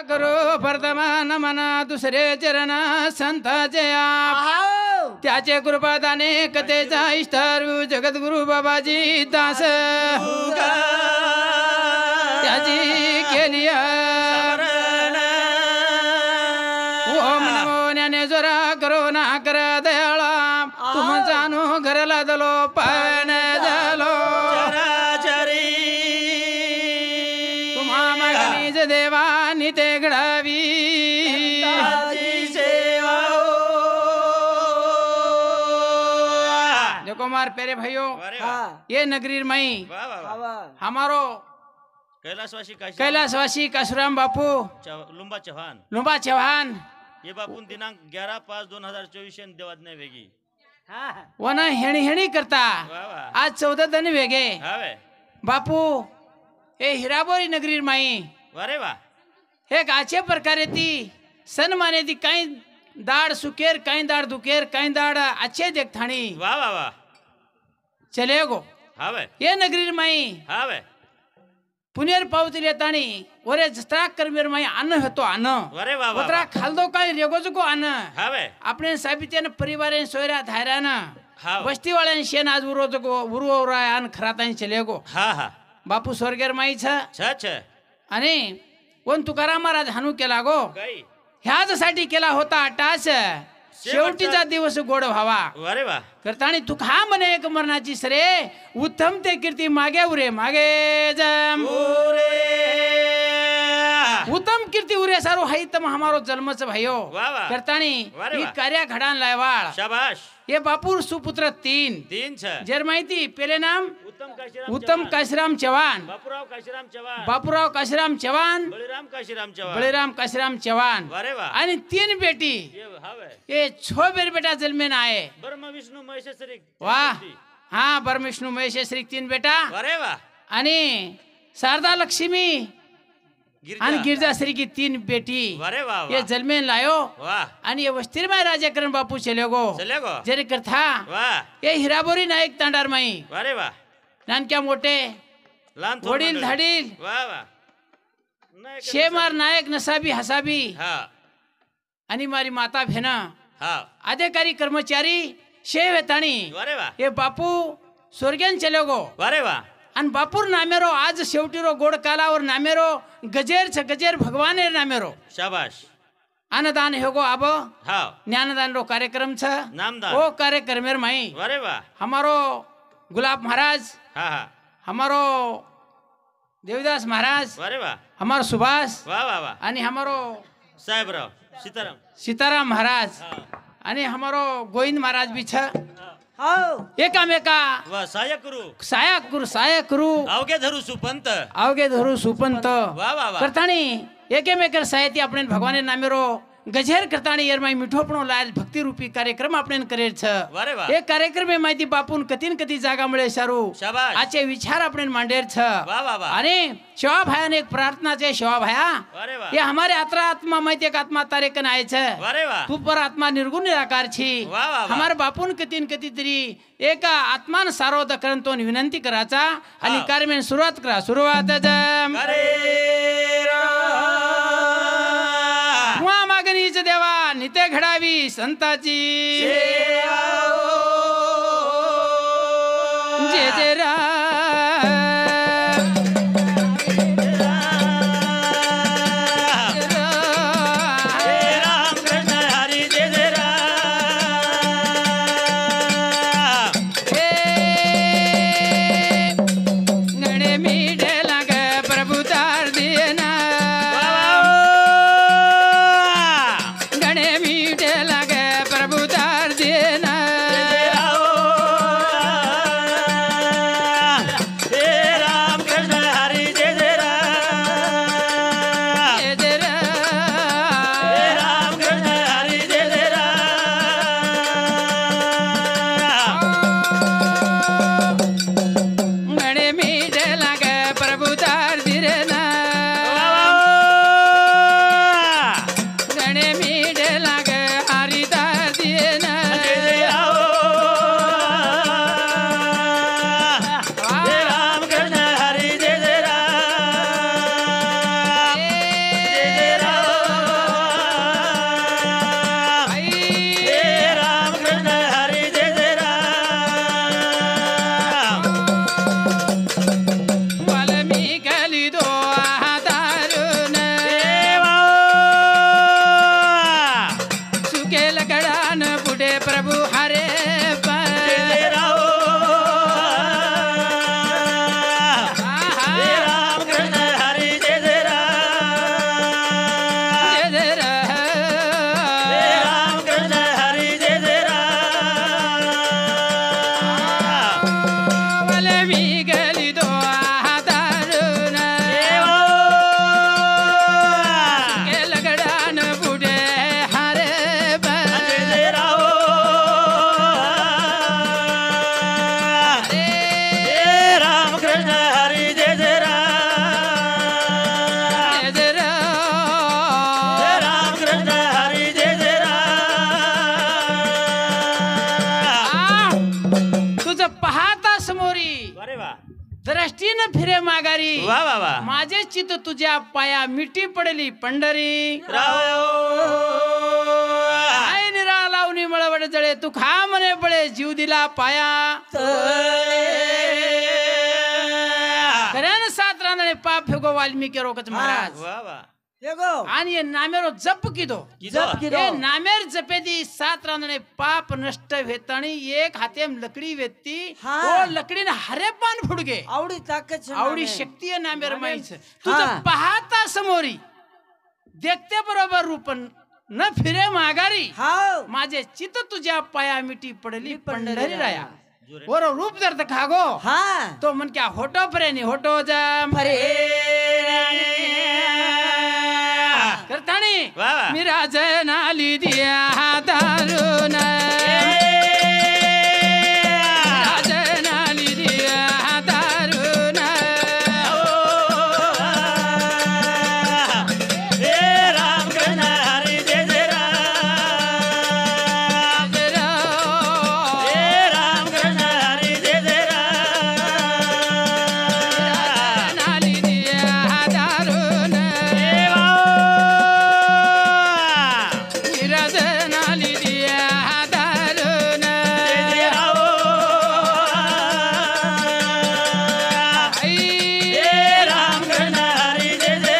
करो वर्तमान मना दुसरे चरण संताचे त्याचे कृपादाने कथेचा इष्टार जगद्गुरु बाबाजी दास त्याची केली ओम नमो ज्ञानेश्वरा करो ना कर दयाळा तुम जाणू घरला दलो पान झालो तुम्हा मागणीच देवा निते घडावी कुमार प्यारे भाइयों ये नगरी मई हमारो कैलाशवासी काशुराम बापू लुंबा चौहान ये बापून दिनांक 11/5/2024 देवाज्ञा वेगी वना हेणी हेणी करता आज 14 दिन वेगे बापू हे हिराबोरी नगरी माई वारे वा हे आचे प्रकारे ती सन माने ती काही दाड सुकेर काही दाड दुकेर काही दाड अच्छे देख थाणी वा वा वा चले गो हावे ये नगरी माई हावे पुनेर पावती लेतानी ओरे जस्त्राक करमेर माई अन्न होतो अन्न वारे वा वा ओतरा खालदो काय रेगोज को अन्न हावे आपने साबित्यान परिवारेन सोयरा धायरान हाव वस्ती वाल्यान शेन आज उरोज को उरुवराय अन खरातान चले गो हा हा बापू स्वर्गेर माई छ छ आणि कोण तुकाराम महाराज हानू केला गो काही ह्याच साठी केला होता टास शेवटीचा दिवस गोड व्हावा वारे वा करतानी तुक हा म्हणे एक मरणाची सरे उत्तम ते कीर्ती मागे उरे मागे जम उत्तम कीर्ती उरे सारो हाई तम हमारो जन्मच भाइयो करतानी ही कार्या घडान लायवाळ शाबाश ये बापूर सुपुत्र तीन छ जर माहिती पहिले नाम उत्तम काशीराम चव्हाण बापूराव काशीराम चव्हाण बळीराम काशीराम चव्हाण वारे वा आणि तीन बेटी ये 6 बेटा जन्मेन आहे ब्रह्म विष्णू महेश्वरी वाह हा ब्रह्म विष्णू महेश्वरी तीन बेटा वारे वा आणि शारदा लक्ष्मी आणि गिरजाश्री की तीन बेटी वारे वा ये जन्मेन लायो वाह आणि ये वस्तीरमाय राजाकरण बापू चले गो जरे करथा वाह ये हिराबोरी नायक तांडार माई वारे वा नानक्या मोठे वडील धाडील वाह वाह शेमार नायक नसाबी हसाबी हा आणि मारी माता भेना हा अधिकारी कर्मचारी शेव येताणी वारे वा ये बापू स्वर्गेन चले गो वारे वा आणि बापूर नामेरो आज शेवटीरो गोड कालावर नामेरो गजेर भगवान नामेरो शाबाश अन्नदान हेगो अब हा ज्ञानदान रो कार्यक्रम छ नामदान ओ कार्यक्रमेर माई वारे वा हमारो गुलाब महाराज हा हा हमारो देवदास महाराज वारे वा हमारो सुभाष वा वा वा आणि हमारो साहेबराव सीताराम महाराज आणि हमारो गोविंद महाराज भी छ एकामेका वा साया करू अवघे धरू सुपंत वा वा वा करताणी एकेमेकर साहित्य आपण भगवान नामेरो गजेर करताणी येरमाई मिठोपणो लाल भक्ती रूपी कार्यक्रम आपण करेल छ वारे वा एक कार्यक्रम में माहिती बापून कतीन कती जागा मिळे सारू शाबाश आचे विचार आपण मांडेर छ वा वा वा आणि शिवा भायाने एक प्रार्थना छे शिवा भाया वारे वा ये हमारे आत्मा माहिती एक आत्मा तारेकन आए छ वारे वा तू पर आत्मा निर्गुण निराकार छी वा वा वा हमारे बापून कतीन कती तरी एक आत्मान सारोद करून तो विनंती कराचा आणि कार्यमेन सुरुवात करा सुरुवात जम मागणीच देवा निते घडावी संताची जय जय वा वा वा माझे चित तुझ्या पाया मिठी पडली पंढरी आई निरा लावणी मळवड जळे तू खा म्हणे बळे जीव दिला पाया खऱ्यानं 7 रांदणे पाप फेगो वाल्मिकी रोकच महाराज वा वा आणि ये नामेरो जप किदो ये नामेर जपेदी 7 रांदणे पाप नष्ट वेताणी एक हातेम लकडी वेती ओ लकडीने हरे पान फुडगे आवडी शक्ती नामेर माईच तुझं पाहता समोरी देखते बरोबर रूप न फिरे माघारी माझे चित तुझ्या पाया मिठी पडली पंढरी राया और रूप जर खागो तो मन क्या होटो फरेनी होटो जम करतानी मेरा जनाली दिया दारुन जनाली दिया दारुन राम कृष्ण हरि जय जय राम कृष्ण हरि जय जय जनाली दिया दारुन मेरा जनाली दिया दारुन राम कृष्ण हरि जय जय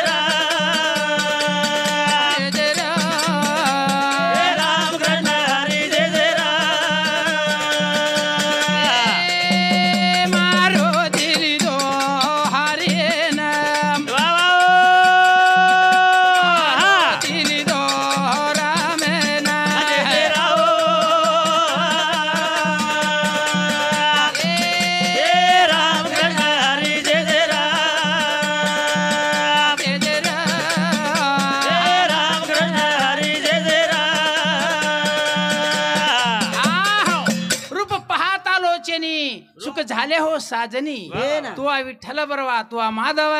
राम कृष्ण हरि जय जय मारो दिल दो हरे नाम दिल दो राम नाम राम कृष्ण हरि जय जय राम कृष्ण हरि जय जय रूप पाहता लोचनी सुख झाले हो साजनी तू आ विठ्ठल बरवा तू आ माधव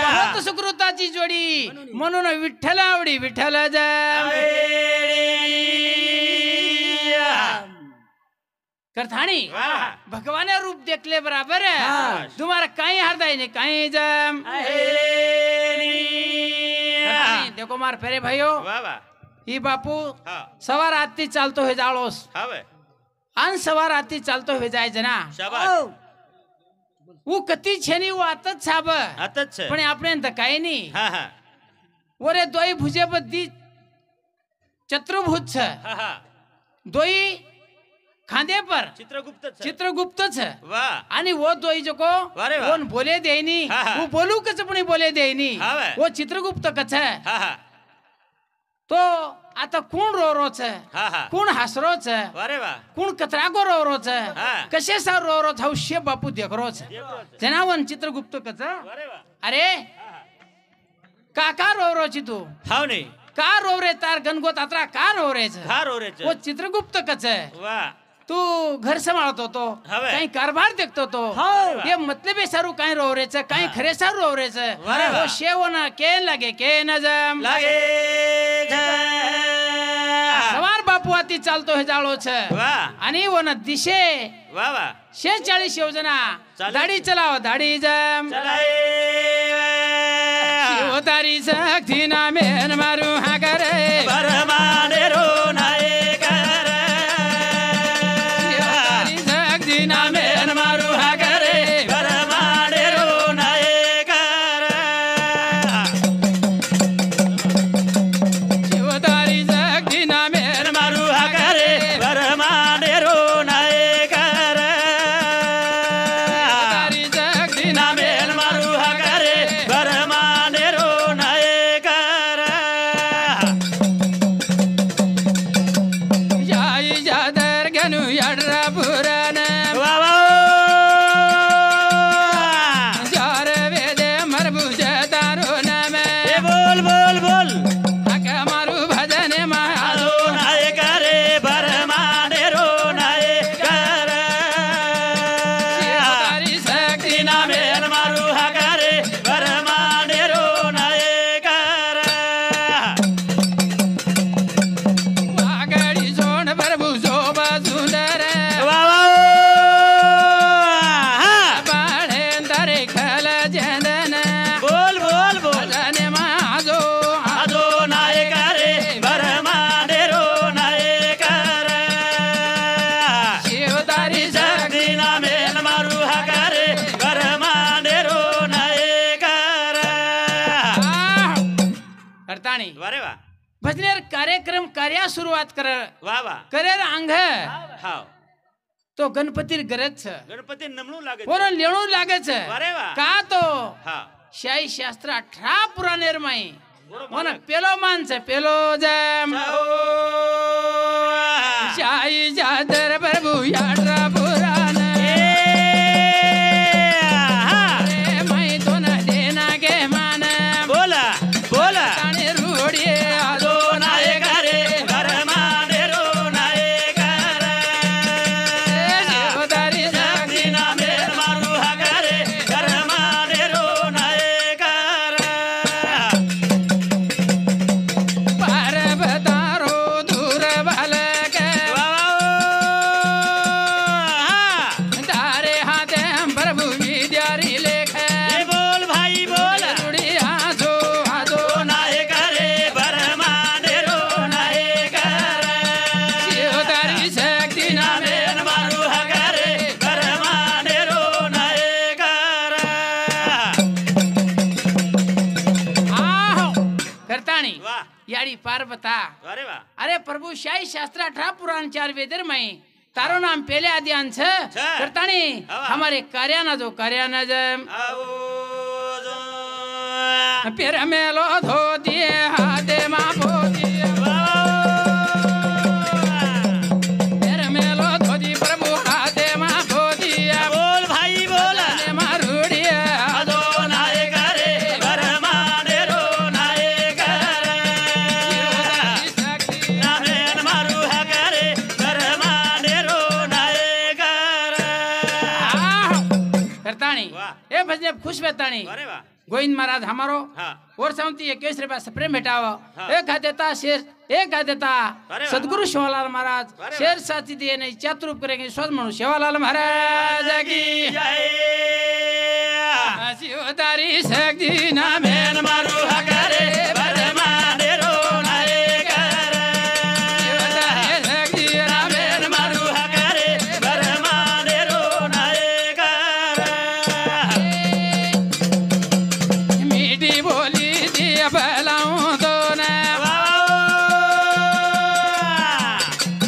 बहुत सुकृताची जोडी म्हणून विठ्ठल आवडी विठ्ठल जम करथाणी भगवान रूप देखले बराबर तुम्हारा कहीं हृदय ने कहीं जम करथाणी, देखो मार फेरे भाइयों ही बापू सवार आती चालतो हे जाळोस अन सवार आती चालतो हे जाय जना वो कती छेनी वो आतच छाब आताच पण આપણે ધકાય નહીં हा हा ઓરે દોઈ ભુજે બધી ચતુર્ભુજ છે हा દોઈ खांदे पर चित्रगुप्त चित्रगुप्त છે वा आणि वो दोई जको वारे वा. कोण बोले देईनी हा, हा. वो बोलू कच पण बोले देईनी हा वे. वो चित्रगुप्त कच हा हा तो आता कोण रोरो छ हा हा कोण हसरो छ वारे वा कोण कतरागो रोरो छ हा. कसे सा रोरो छ शे बापू देखरो छ जनावन चित्रगुप्त कच वारे वा अरे काका रोरो छी तू हाव नाही का रोरे तार गणगोत आत्रा का रोरे छ घार ओरे वो चित्रगुप्त कच वा तू घर सांभाळतो तो हवे. काही कारभार देखतो तो ये मतलब सारू काही रोवरेच काही खरे सारू रोवरेच वारे वा. वो शेवण केन लागे केन जम लागे सवार बापू आती चालतो हे जाळो छ वा आणि वन दिशे वा वा 46 योजना चालेल. दाढी चलाव दाढी जम चलाए शिवतारी शक्ती ना मेन मारू हा करे परमाने रो नायकर शिवतारी शक्ती ना मेन मारू हा करे परमाने रो नायकर शिवतारी शक्ती ना मेन मारू हा करे परमाने रो नायकर शिवतारी शक्ती ना नामेल मारू हा करे परमाने रो नायकर करताणी वारे वा भजनेर कार्यक्रम कार्या सुरुवात कर वा वा करेर अंग हाव तो गणपती गरज छ गणपती नमणू लागे पोर लेणू लागे छ वारे वा का तो हा शाही शास्त्र 18 पुराणेर माई मन पेलो मानस पेलो जम शाही जादर प्रभु 18 पुराण माई तो न देना के मान बोला बोला ताने रूढी आदो याडी पार्वता अरे प्रभु शाही शास्त्र 18 पुराण 4 वेदर में तारो नाम पहले आद्यान छ करताणी हमारे कार्याना जो कार्याना जम पेर मेलो धो दिए हाथे मा बोदी पेर मेलो धो दी प्रभु हाथे मा बोदी बोल भाई बोल मारूड़ी आदो नाय करे घर माने रो नाय करे नामेन मारू है करे घर माने रो नाय करे करताणी ए भजने खुश बेताणी अरे वाह गोविंद महाराज हमारो हाँ और सामती 21 रुपया सप्रे भेटावा एक देता शेर एक देता सदगुरु शिवालाल महाराज शेर साथी दिए नहीं चातुरूप करेंगे स्वस्थ मनु शिवालाल महाराज की जय शिवदारी शक्ति नामेन मारू हकरे बरमाने रो नाय करे शिवदारी शक्ति नामेन मारू हकरे बरमाने रो नाय करे मीठी बोली दिया बलाऊं तो ना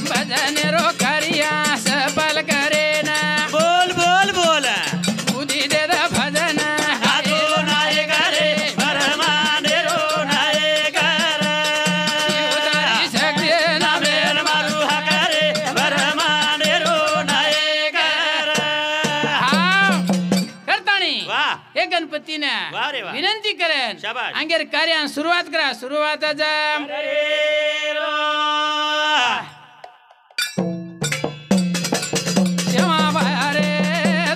भजन रो करिया सफल करे ना बोल बोल बोल बुद्धि दे दा भजन आदो नाय करे बरमाने रो नाय करे शिवदारी शक्ति नामेन मारू हकरे बरमाने रो नाय करे हाँ करताणी वाह हे गणपती ने वाह रे वाह. विनंती करेन शाबास. अंगेर कार्यान सुरुवात करा सुरुवात जम हरे रो जेव्हा बाहेर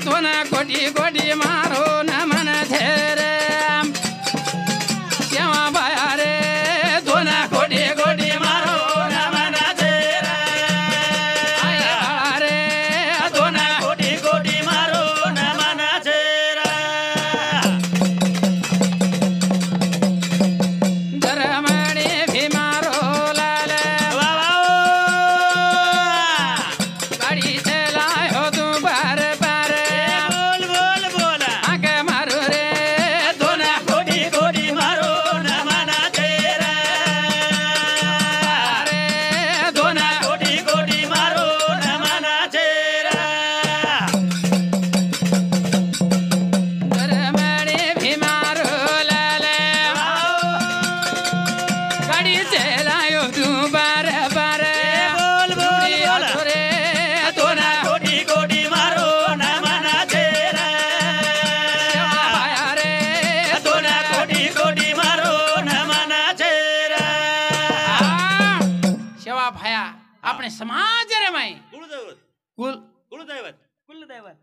दोन कोटी कोटी मारो नमन झेरे जेव्हा बाहेर दोन कोटी कोटी मारो नमन तेरा रे दोन कोटी कोटी मारो नमन तेरा धर्मणे भीमारो लाल वाह गाडी चलायो तू बार बार बोल बोल बोल आगे मारू रे दोन कोटी कोटी मारो नमन तेरा रे दोन कोटी कोटी मारो नमन तेरा धर्मणे भीमारो लाल गाडी चलायो तू बार बार बोल बोल बोल रे दोन कोटी कोटी मारो नमन तेरा रे दोन कोटी कोटी मारो नमन तेरा शेवा भाया આપણે સમાજ રે માઈ कुलदैवत કુલ कुलदैवत कुलदैवत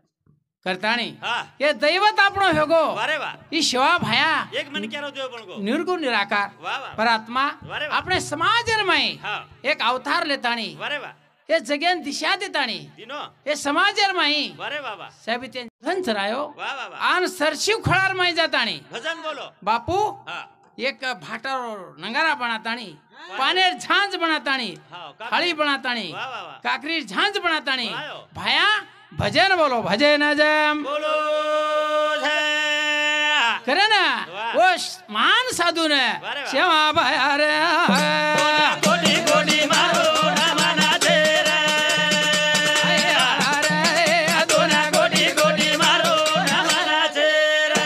કરતાણી हाँ એ દૈવત આપણો હેગો वारे वाह ઈ शेवा भाया एक मन क्या देव पण को નિર્ગુણ નિરાકાર वाह वाह પરાત્મા वारे वाह આપણે સમાજ રે માઈ हाँ એક અવતાર લેતાણી वारे वाह એ જગ્યાને દિશા દેતાણી दिनो એ સમાજ રે માઈ वारे वाह वाह સાહેબ તે ધન ચરાયો वाह वाह वाह આન સરશિવ ખળાર માઈ જાતાણી भजन बोलो બાપુ हाँ એક ભાટારો નગારા બનાતાણી પાનેર ઝાંઝ બનાતાણી हाँ થાળી બનાતાણી वाह वाह वाह કાકરી ઝાંઝ બનાતાણી વાયો. ભાયા ભજન બોલો ભજન જમ बोलो जय કરે ને વાહ. ઓ મહાન साधू ने वारे वा. शेवा भाया रे कोटी कोटी मारो नमना तेरा दोना कोटी कोटी मारो नमना तेरा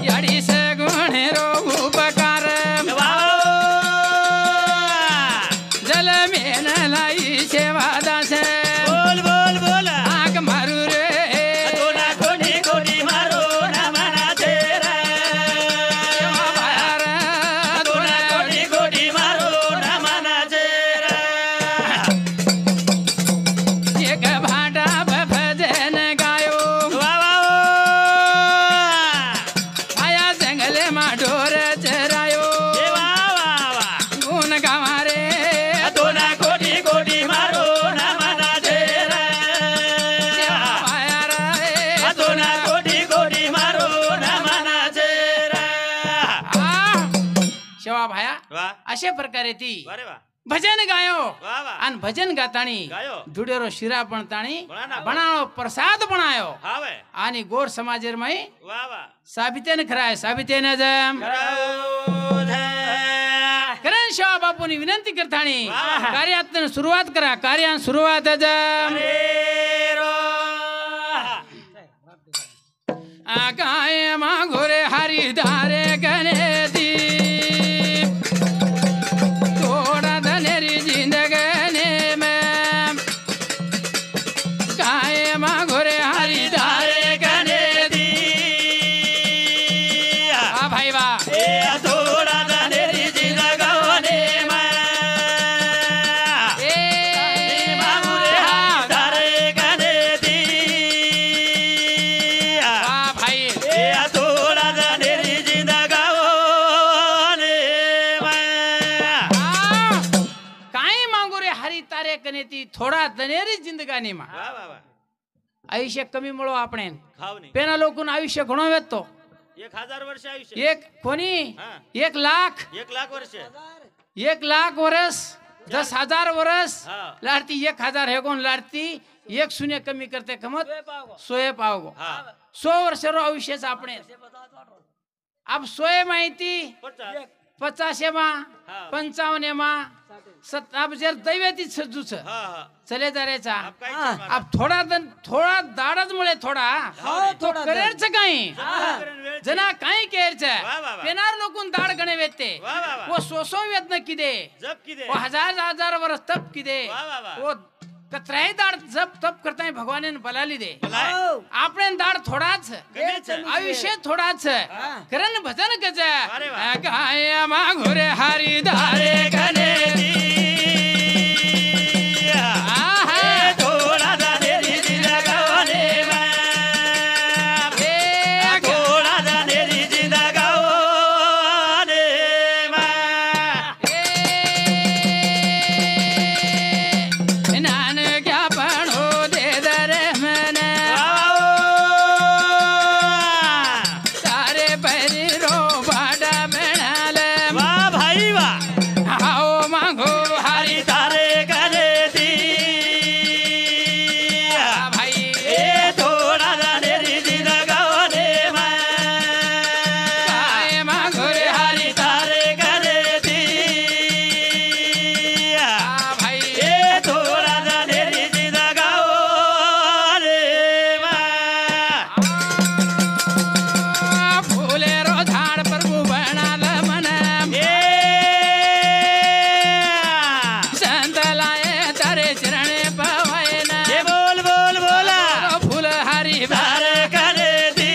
याडी से गुणे रो उपकार जल मेन लाई सेवा दास बोल बोल बोल आग मारू रे दोना कोटी कोटी मारो नमना तेरा दोना कोटी कोटी मारो नमना तेरा एक भाटा भजन गायो वा वा आया जंगले मा ढोर चरायो वा वा वा गुण गावा रे दोना कोटी कोटी मारो नमना तेरा आया रे दोना कोटी कोटी मारो नमना तेरा शेवा भाया वा अशा प्रकारे ती वारे वा भजन गायो वा वा आणि भजन गाताणी गायो. धुडेरो शिरा पण ताणी बनाना. बनावो प्रसाद बनायो हावे आणि गोर समाजेर माई वा वा साबितेन खराय साबितेन जम करण शेवा बापूनी विनंती करताणी वाह. कार्यात सुरुवात करा कार्यान सुरुवात जम आकाय मा घोरे हरी धारे गणेती थोड़ा धनेरी जिंदगने में काय मा घोरे हरी धारे गणेती आ भाई वाह ए वाह भाई काय मागू रे हरी तारे कनेती थोडा धनेरी जिंदगानी मा आयुष्य कमी मिळो आपण पेना लोकून आयुष्य घणो वेचतो 1000 वर्ष आयुष्य एक कोणी हा. 1 लाख 1,00,000 वर्ष 1 लाख वर्ष 10,000 वर्ष हा. लाडती 1,000 हे कोण लाडती 1 शून्य कमी करते कमत सोये पावगो हा 100 वर्ष रो आयुष्य आपण अब सोये माहिती 50 मा हा. 55 मा अब जर दैवेती सज्जूच हा हा चले जायचा अब काय चल अब थोडा दाडच मुळे थोडा तो करेरच काही जना काही केरच वा, वा, वा. पेनार लोकून दाड गणे वेते वा, वा, वा. वो सोसो वेत न किदे जप किदे वो हजार वर्ष तप किदे वा, वा, वा. वो कतराही दाड जप तप करता भगवान बलाली दे भलाय. आपण दाड थोडाच कमीच. आयुष्य थोडाच करण भजन गज अरे वा. काय मा घोरे हरी धारे गणे आहा. थोडा जानेरी जिंदगावने एक थोडा जानेरी जिंदगावने नान क्या पणो दे दरे मन तारे परी रो बाडा बनाल वा भाई वा आओ मांगो हरी तारे गले दी भाई ए थोडा जानेरी जिंदगावने काय मांगो रे हरी तारे गले दी भाई ए थोडा जानेरी जिंदगावने फूले रो झाड प्रभु बनाल मन संत लाए तारे चरणे पवायन ये बोल बोल बोला फूल हरी तारे गले दी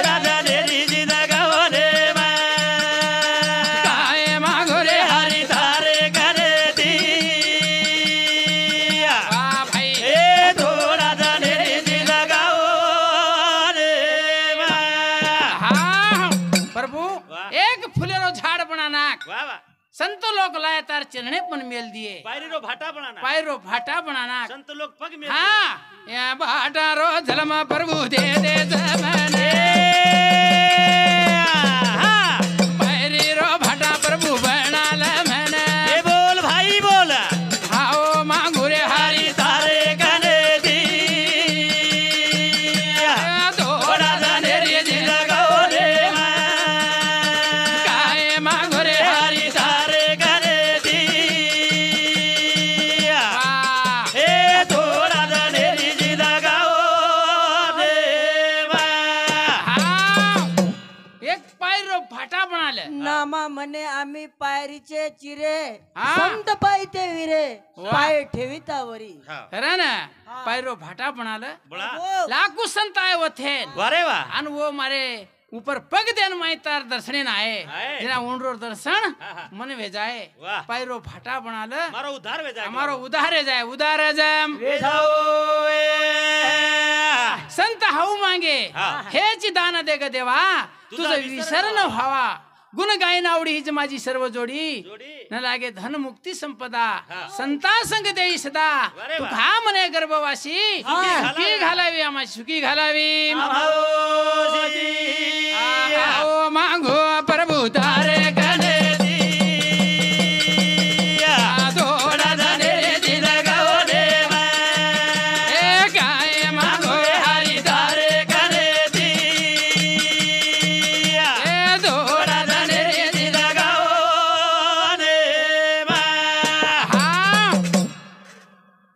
राजा नेरी जिंदगावने काय मांगो रे हरी तारे गले दी भाई ए थोडा जानेरी जिंदगावने हाँ प्रभु वाह. एक फुलेरो झाड बनानाक वा वा संत लोक लाय तार चरणे पण मेल दिए पायरीरो भाटा बनाना पायरो भाटा बनानाक संत लोग पग में हाँ या भाटा रो झलमा प्रभु दे दे जमने पायरी रो भाटा प्रभु बनाल मन ये बोल भाई बोल आओ मांगू रे हरी हरी तारे गले दी फाटा बनालं नामा म्हणे आम्ही पायरीचे चिरे हा. संत पायते विरे वा. पाय ठेवितावरी हा. खरं ना पायरो फाटा बनालं बोला बोल. लाखो संत आए वो थे वारे वा आणि वो मारे ऊपर पग देन माहितार दर्शने ना आए. आए जिना उंडरो दर्शन हा, हा. मन भेजाए वाह. पायरो फाटा बनालं मारो उधार वे जाए हमारो उधारे जाए उधार जम संत हाऊ मागे हा. हेच दान दे ग देवा तुझा तुझं विसर विसर न व्हावा गुण गायन आवडी हीच माझी सर्व जोडी जोडी. न लागे धन मुक्ती संपदा हा. संता संग देई सदा अरे तू वा. घा म्हणे गर्भवासी सुखी घालावी आम्हा सुखी घालावी ओ मागो प्रभू तारे गणे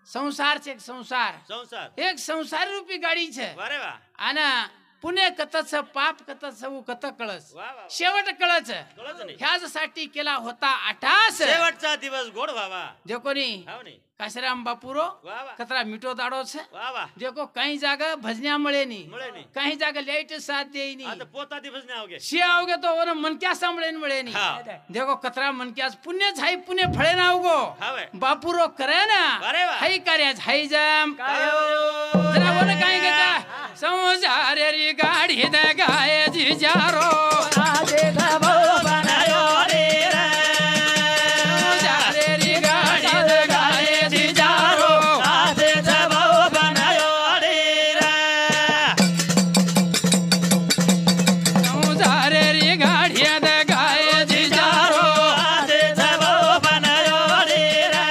संसार एक संसार संसार एक संसार रूपी गाडी છે वारे वा आणि पुणे कतच पाप कतच कत कळस वा वा शेवट कळच कळत नाही ह्यासाठी केला होता आठास शेवटचा दिवस गोड व्हावा जे कोणी हाव नाही काशीराम बापूरो वा वा कतरा मिठो दाडो છે वा वा देखो काही जागा भजन्या मळे नाही મળે નહીં काही जागा लाईट साथ देई આ नहीं તો પોતા દિવસ ને આવગે शे आवगे तो वन मनक्या सांभळे मळे नाही हा देखो कतरा मनक्या पुण्य झाई पुण्य फळे ना आवगो हावे बापूरो करे ना अरे वा. हाई कार्या झाई जम कायो जरा वन काही घेता समजारे री गाडी द गाय जिजारो आजे घाबो બનાયો રે રે समजारे री गाडी द गाय जिजारो આદે જબો બનાયો રે રે समजारे री गाडी द गाय जिजारो આદે જબો બનાયો રે રે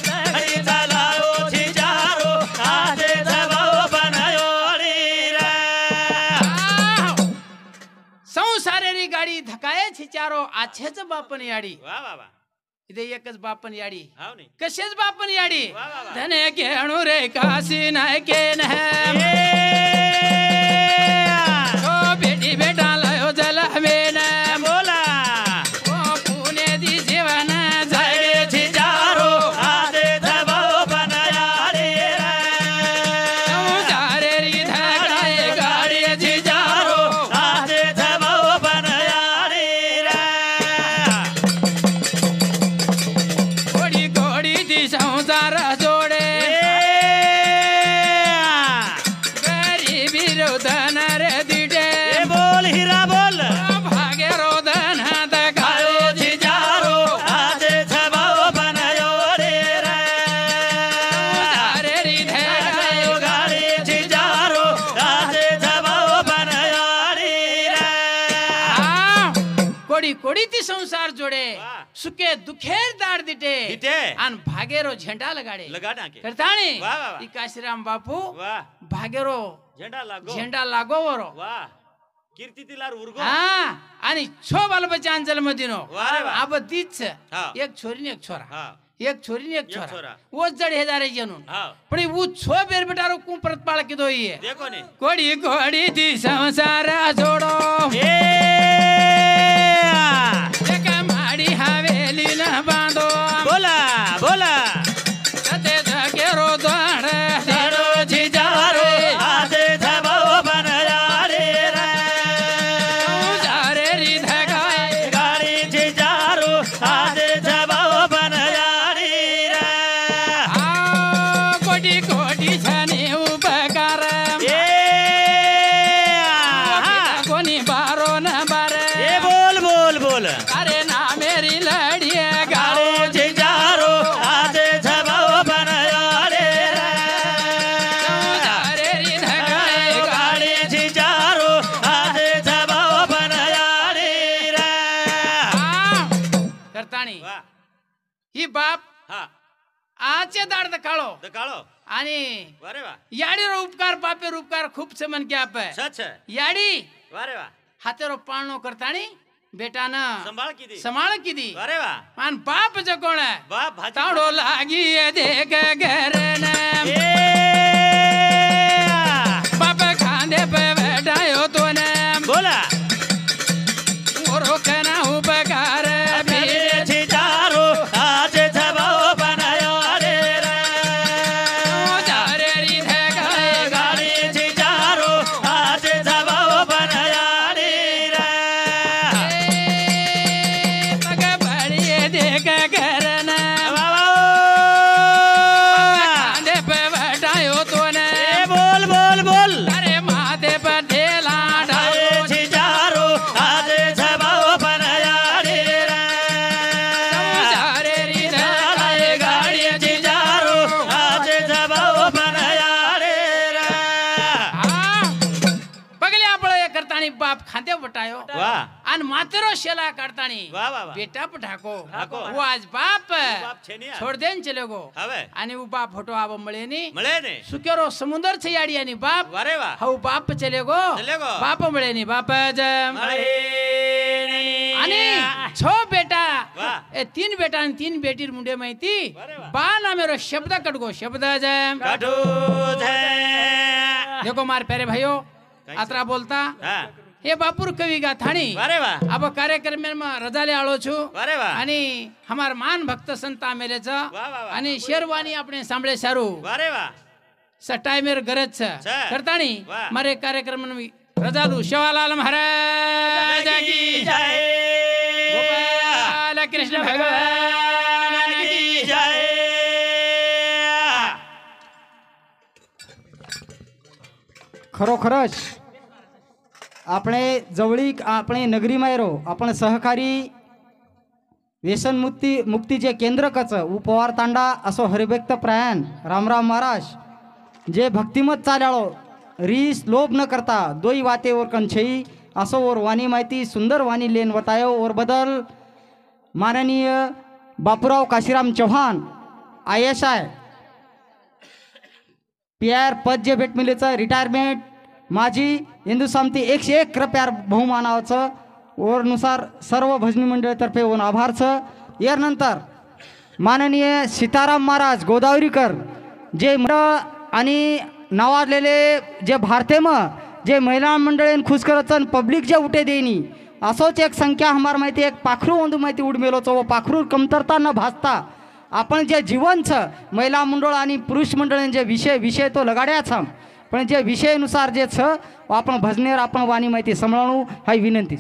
ગાડી ચલાવો જીજારો આદે જબો બનાયો રે રે संसारे री गाडी धकाय छिचारो आछेच बापन याडी वा वा वा इथे एकच बापन याडी हाव नाही कशेच बापन याडी वा वा वा धने घेणू रे काशी नाही के ए ओ बेटी बेटा लयो जल हमेन बोला ओ पुणे दी जीवन जागे जिजारो आदे जबो बनाया रे रे संसारे री धकाय गाडी जिजारो आदे जबो बनाया रे रे गोडी गोडी दी संसार जोडे गरीबी रोदन रे दिडे ए बोल हीरा बोल भागे रोदन गायो जिजारो आदे जबो बनायो रे रे संसारे री धकाय गाड़ी जिजारो आदे जबो बनाया रे रे कोडी कोडी ती संसार जोडे वा. सुके दुखेर दाड दिटे दिटे. आणि भागेरो झेंडा लगाडे लगा डाके करताणी वा, वा, वा. ई काशीराम बापू वाह भागेरो झेंडा लागो झेंडा लागोवरो वाह कीर्ती तिलार उर्गो हा आणि छो बालबच्चान जन्म दिनो वा रे वा. अब तीच हा. एक छोरी ने एक छोरा हा एक छोरी ने एक छोरा. छोरा वो जड हे जारे जनून हा पण वो छो बेर बेटारो कु परतपाळ किदो ये देखो ने कोडी कोडी ती संसार जोडो ए एक माडी हवेली न बांधो बोला बोला सते जगेरो द्वार जारो जिजारो आदे जबो बनाया रे रे संसारे री धकाय गाड़ी जिजारो आदे जबो बनाया रे रे कोटी कोटी छने उपकार ए कोणी बारो न बारे ए बोल बोल बोल अरे ना मेरी लड़िए गाओ गाड़ी जिजारो आदे जबो बनाया रे रे संसारे री धकाय गाड़ी जिजारो आदे जबो बनाया रे रे करताणी वाह ही बाप हा आचे दाड काळो दकाळो आणि वारे वा याडीरो उपकार बापेर उपकार खूप समन के आप सच है याडी वारे वा हातेरो पाळणो करताणी बेटा न संभाळ किती संभाळ किती वारे वा आणि बाप जो कोण आहे वाह भाजी ताडो लागी देख घरन ए बाप खांदे पे बैठायो तो ने बोला खांदे बटायो वा आणि मातेरो शेला काढतानी वा वा वा बेटा पठाको ठाको. वो आज बाप बाप छे नहीं छोड़ देन चले गो हवे आणि वो बाप फोटो आब मळेनी मळे ने सुकेरो समुद्र छे याडी आणि बाप वारे वा हौ बाप चले गो बाप मळेनी बाप मळे आणि छो बेटा वा. ए 3 बेटा आणि 3 बेटीर मुंडे माहिती वारे वा. बा नामेरो शब्द कटगो शब्द काठू है देखो मार प्यारे भाइयों आत्रा बोलता हा हे बापूर कवी गाथाणी वारे वा अब कार्यक्रम में रजाले आलो छु वारे वा आणि हमार मान भक्त संता मेलेच वा वा वा आणि शेरवानी આપણે સાંભળે સારું वारे वा સટાઈ મેર ગરજ છે છે. કરતાણી વાહ. મારે કાર્યક્રમ રજાલુ શિવાલાલ મહારાજ કી जय गोपाल कृष्ण भगवान की जय खरोखरच આપણે जवळीक આપણે नगरीમાં રહો आपण सहकारी व्यसन मुक्ती जे केंद्र कच उपवार तांडा असो हरिभक्त प्रयाण रामराम महाराज जे भक्तिमत चाल्याळो रीस लोभ न करता दोई वाते और कंछई असो और वाणी माहिती सुंदर वाणी लेन बतायो और बदल माननीय बापूराव काशीराम चौहान ISI PR पद जे भेट मिलेचं रिटायरमेंट माझी हिंदू सामती 101 रुपयार बहुमानाचं और नुसार सर्व भजनी मंडळातर्फे वन आभारचं यानंतर माननीय सीताराम महाराज गोदावरीकर जे आणि नावाजलेले जे भारतेम जे महिला मंडळीन खुश करतन पब्लिक जे उठे देनी असोच एक संख्या हमार माहिती एक पाखरू ಒಂದು माहिती उडमेलोच व पाखरू कमतरता न भासता आपण जे जीवन छ महिला मंडळ आणि पुरुष मंडळीन जे विषय तो लगाड्याच पण जे विषयानुसार जे छ आपण भजनेर आपण वाणी माहिती सांभाळणं हाय विनंती